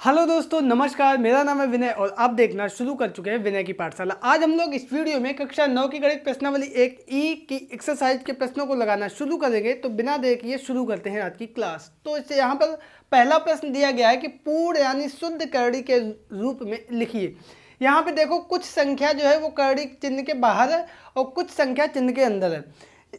Hello दोस्तों, नमस्कार। मेरा नाम है विनय और आप देखना शुरू कर चुके हैं विनय की पाठशाला। आज हम लोग इस वीडियो में कक्षा 9 की गणित प्रश्नावली 1E की एक्सरसाइज के प्रश्नों को लगाना शुरू करेंगे। तो बिना देर किए शुरू करते हैं आज की क्लास। तो इससे यहाँ पर पहला प्रश्न दिया गया है कि पूर्ण यानी शुद्ध करड़ी के रूप में लिखिए। यहाँ पे देखो, कुछ संख्या जो है वो करड़ी चिन्ह के बाहर है और कुछ संख्या चिन्ह के अंदर है।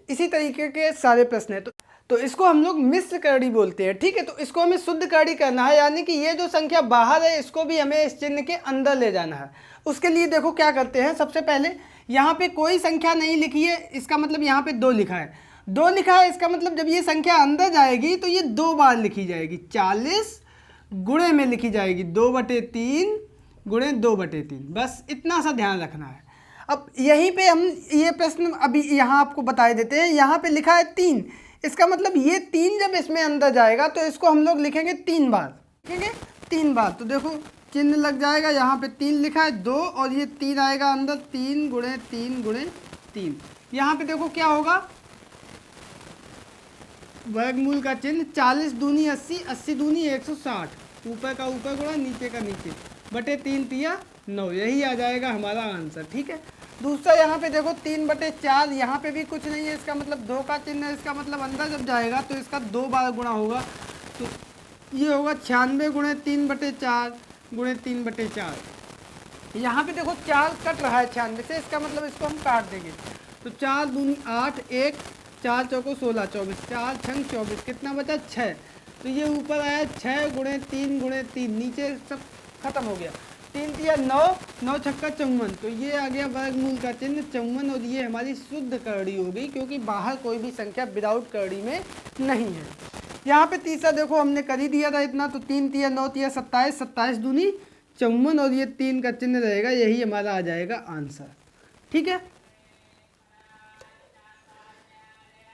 इसी तरीके के सारे प्रश्न है। तो इसको हम लोग मिश्र करड़ी बोलते हैं। ठीक है, तो इसको हमें शुद्ध करड़ी करना है, यानी कि ये जो संख्या बाहर है इसको भी हमें इस चिन्ह के अंदर ले जाना है। उसके लिए देखो क्या करते हैं। सबसे पहले यहाँ पे कोई संख्या नहीं लिखी है, इसका मतलब यहाँ पे 2 लिखा है। 2 लिखा है, इसका मतलब जब ये संख्या अंदर जाएगी तो ये 2 बार लिखी जाएगी। 40 गुणे में लिखी जाएगी 2/3 गुणे 2/3। बस इतना सा ध्यान रखना है। अब यहीं पे हम ये प्रश्न अभी यहाँ आपको बता देते हैं। यहाँ पे लिखा है 3, इसका मतलब ये 3 जब इसमें अंदर जाएगा तो इसको हम लोग लिखेंगे 3 बार। लिखेंगे 3 बार। तो देखो चिन्ह लग जाएगा, यहाँ पे 3 लिखा है, 2 और ये 3 आएगा अंदर। 3 गुणे 3 गुणे 3। यहाँ पे देखो क्या होगा, वर्गमूल का चिन्ह। 40 दूनी 80, 80 दूनी 160। ऊपर का ऊपर गुणा नीचे का नीचे, बटे 3 तिया 9। यही आ जाएगा हमारा आंसर। ठीक है। दूसरा यहाँ पे देखो 3/4, यहाँ पे भी कुछ नहीं है, इसका मतलब 2 का चिन्ह है। इसका मतलब अंदर जब जाएगा तो इसका 2 बार गुणा होगा। तो ये होगा 96 गुणे 3/4 गुणे 3/4। यहाँ पे देखो 4 कट रहा है 96 से, इसका मतलब इसको हम काट देंगे। तो 4 दूनी 8, 1 4 चौको 16, 24, 4 छंग 24, कितना बचा 6। तो ये ऊपर आया 6 गुणे 3 गुणे 3, नीचे सब खत्म हो गया। 3 तिया 9, 9 छक्का 54। तो ये आ गया वर्गमूल का चिन्ह 54 और ये हमारी शुद्ध करड़ी हो गई, क्योंकि बाहर कोई भी संख्या विदाउट करड़ी में नहीं है। यहाँ पे तीसरा देखो हमने कर ही दिया था इतना। तो 3 तिया 9 तिया 27, 27 दूनी 54 और ये 3 का चिन्ह रहेगा। यही हमारा आ जाएगा आंसर। ठीक है।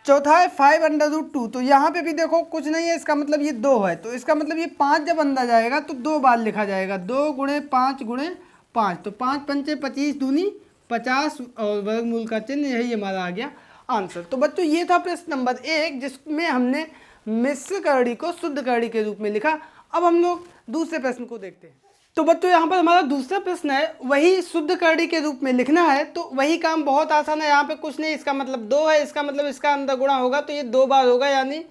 चौथा है 5√2। तो यहाँ पे भी देखो कुछ नहीं है, इसका मतलब ये 2 है। तो इसका मतलब ये 5 जब अंदर जाएगा तो 2 बार लिखा जाएगा। 2 गुणे 5 गुणे 5। तो 5 पंचे 25 दूनी 50 और वर्गमूल का चिन्ह। यही हमारा आ गया आंसर। तो बच्चों ये था प्रश्न नंबर 1, जिसमें हमने मिश्र करड़ी को शुद्ध करड़ी के रूप में लिखा। अब हम लोग दूसरे प्रश्न को देखते हैं। तो बच्चों यहाँ पर हमारा दूसरा प्रश्न है, वही शुद्ध करड़ी के रूप में लिखना है। तो वही काम बहुत आसान है। यहाँ पे कुछ नहीं, इसका मतलब 2 है, इसका मतलब इसका अंदर गुणा होगा तो ये 2 बार होगा, यानी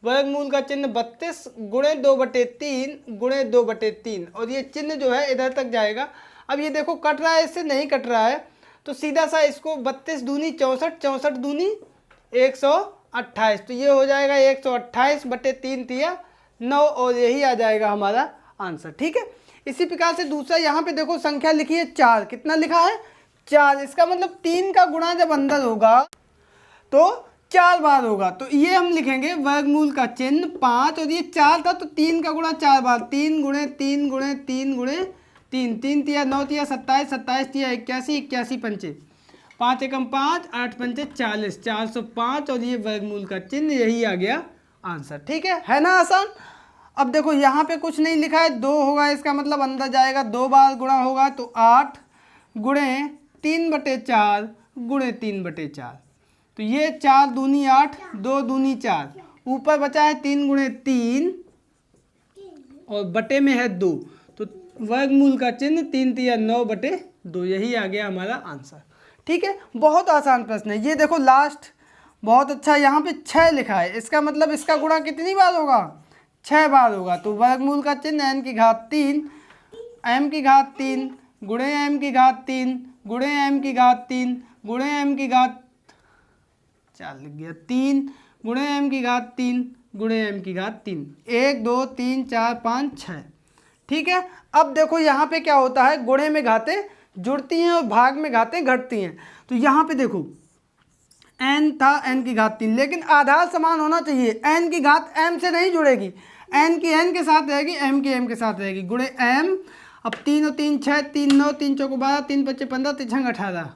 वर्गमूल का चिन्ह 32 गुणे 2/3 गुणे 2/3। और ये चिन्ह जो है इधर तक जाएगा। अब ये देखो कट रहा है, इससे नहीं कट रहा है, तो सीधा सा इसको 32 दूनी 64, 64 दूनी 128। तो ये हो जाएगा 128/3 तिया 9 और यही आ जाएगा हमारा आंसर। ठीक है। इसी प्रकार से दूसरा यहाँ पे देखो संख्या लिखी है 4। कितना लिखा है 4, इसका मतलब 3 का गुणा जब अंदर होगा तो 4 बार होगा। तो ये हम लिखेंगे वर्गमूल का चिन्ह 5 और ये 4 था तो 3 का गुणा 4 बार। 3 गुणे 3 गुणे 3 गुणे 3, 3 तिया 9 तिया 27, 27 तिया 81, 81 पंचे 5 एकम 5, 8 पंचे 40, 405 और ये वर्गमूल का चिन्ह। यही आ गया आंसर। ठीक है ना आसान। अब देखो यहाँ पे कुछ नहीं लिखा है, 2 होगा, इसका मतलब अंदर जाएगा 2 बार गुणा होगा। तो 8 गुणे 3/4 गुणे 3/4। तो ये 4 दूनी 8, 2 दूनी 4, ऊपर बचा है 3 गुणे 3 और बटे में है 2। तो वर्गमूल का चिन्ह 3 तिया 9/2। यही आ गया हमारा आंसर। ठीक है, बहुत आसान प्रश्न है। ये देखो लास्ट बहुत अच्छा, यहाँ पे 6 लिखा है, इसका मतलब इसका गुणा कितनी बार होगा 6 बार होगा। तो वर्गमूल का चिन्ह n की घात 3 m की घात 3 गुणे m की घात 3 गुणे m की घात 3 गुणे m की घात 4 लिख गया 3 गुणे m की घात 3 गुणे m की घात 3। 1 2 3 4 5 6। ठीक है। अब देखो यहाँ पे क्या होता है, गुणे में घातें जुड़ती हैं और भाग में घातें घटती हैं। तो यहाँ पे देखो n था n की घात 3, लेकिन आधार समान होना चाहिए। n की घात m से नहीं जुड़ेगी, n की n के साथ रहेगी, m की m के साथ रहेगी, गुणे m। अब 3 और 3 6, 3 9, 3 चौको 12, 3 पच्चे 15, 3 छंग 18,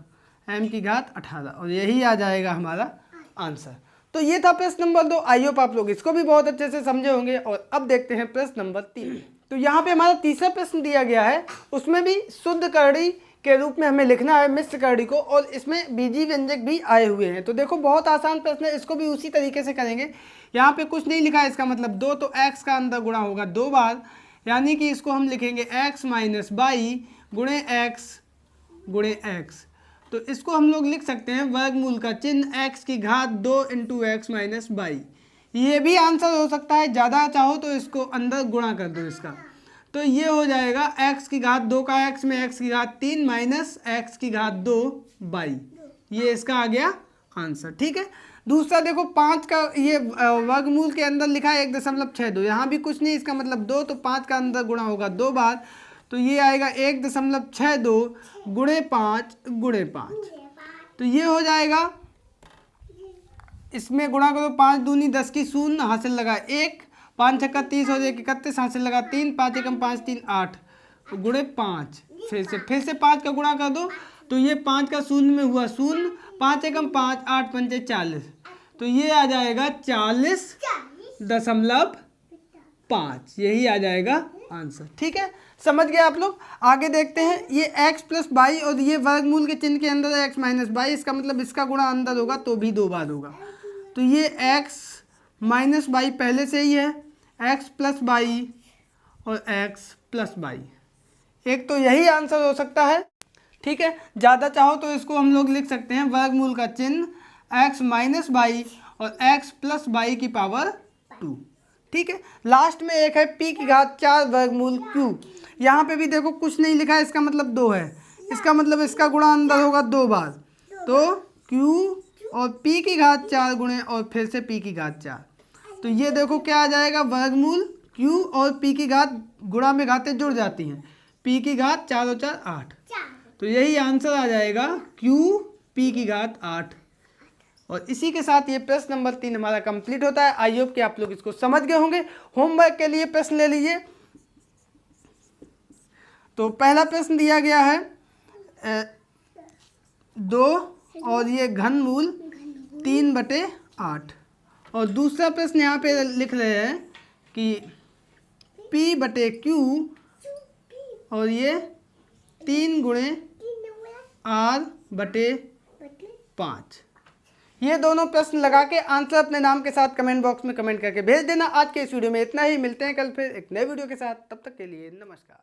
m की घात 18 और यही आ जाएगा हमारा आंसर। तो ये था प्रश्न नंबर 2। आई होप आप लोग इसको भी बहुत अच्छे से समझे होंगे। और अब देखते हैं प्रश्न नंबर 3। तो यहाँ पे हमारा तीसरा प्रश्न दिया गया है, उसमें भी शुद्ध करड़ी के रूप में हमें लिखना है मिश्र करड़ी को, और इसमें बीजी व्यंजक भी आए हुए हैं। तो देखो बहुत आसान प्रश्न है, इसको भी उसी तरीके से करेंगे। यहाँ पे कुछ नहीं लिखा है, इसका मतलब 2, तो x का अंदर गुणा होगा 2 बार, यानी कि इसको हम लिखेंगे x माइनस बाई गुणे एक्स गुणे एक्स। तो इसको हम लोग लिख सकते हैं वर्गमूल का चिन्ह x की घात 2 इंटू एक्स माइनस बाई। ये भी आंसर हो सकता है, ज़्यादा चाहो तो इसको अंदर गुणा कर दो इसका। तो ये हो जाएगा x की घात 2 का x में x की घात 3 माइनस x की घात 2 बाई। ये इसका आ गया आंसर। ठीक है, दूसरा देखो 5 का ये वर्गमूल के अंदर लिखा है 1.62, यहाँ भी कुछ नहीं, इसका मतलब 2, तो 5 का अंदर गुणा होगा 2 बार, तो ये आएगा 1.62 गुणे 5 गुणे 5। तो ये हो जाएगा, इसमें गुणा करो, 5 दूनी 10 की शून्य, हासिल लगा 1, 5 छक्का 30 हो जाए 31, हासिल लगा 3, 5 एकम 5 3 8 गुणे 5। फिर से 5 का गुणा कर दो, तो ये 5 का शून्य में हुआ शून्य, 5 एकम 5 8 पंचे 40, तो ये आ जाएगा 40.5, यही आ जाएगा आंसर। ठीक है, समझ गए आप लोग। आगे देखते हैं, ये x प्लस बाई और ये वर्गमूल के चिन्ह के अंदर है x माइनस बाई, इसका मतलब इसका गुणा अंदर होगा तो भी 2 बार होगा। तो ये x माइनस बाई पहले से ही है, x प्लस बाई और x प्लस बाई, एक तो यही आंसर हो सकता है। ठीक है, ज़्यादा चाहो तो इसको हम लोग लिख सकते हैं वर्गमूल का चिन्ह x माइनस बाई और x प्लस बाई की पावर 2। ठीक है, लास्ट में एक है p की घात 4 वर्गमूल q। यहाँ पे भी देखो कुछ नहीं लिखा है, इसका मतलब 2 है, इसका मतलब इसका गुणा अंदर होगा 2 बार, तो q और p की घात 4 गुणे और फिर से p की घात 4। तो ये देखो क्या आ जाएगा, वर्गमूल q और p की घात गुणा में घातें जुड़ जाती हैं, p की घात 4 और 4 8, तो यही आंसर आ जाएगा q p की घात 8। और इसी के साथ ये प्रश्न नंबर 3 हमारा कंप्लीट होता है। आई होप कि आप लोग इसको समझ गए होंगे। होमवर्क के लिए प्रश्न ले लीजिए। तो पहला प्रश्न दिया गया है 2 और ये घनमूल 3/8, और दूसरा प्रश्न यहाँ पे लिख रहे हैं कि p/q और ये 3 गुणे r/5। ये दोनों प्रश्न लगा के आंसर अपने नाम के साथ कमेंट बॉक्स में कमेंट करके भेज देना। आज के इस वीडियो में इतना ही, मिलते हैं कल फिर एक नए वीडियो के साथ, तब तक के लिए नमस्कार।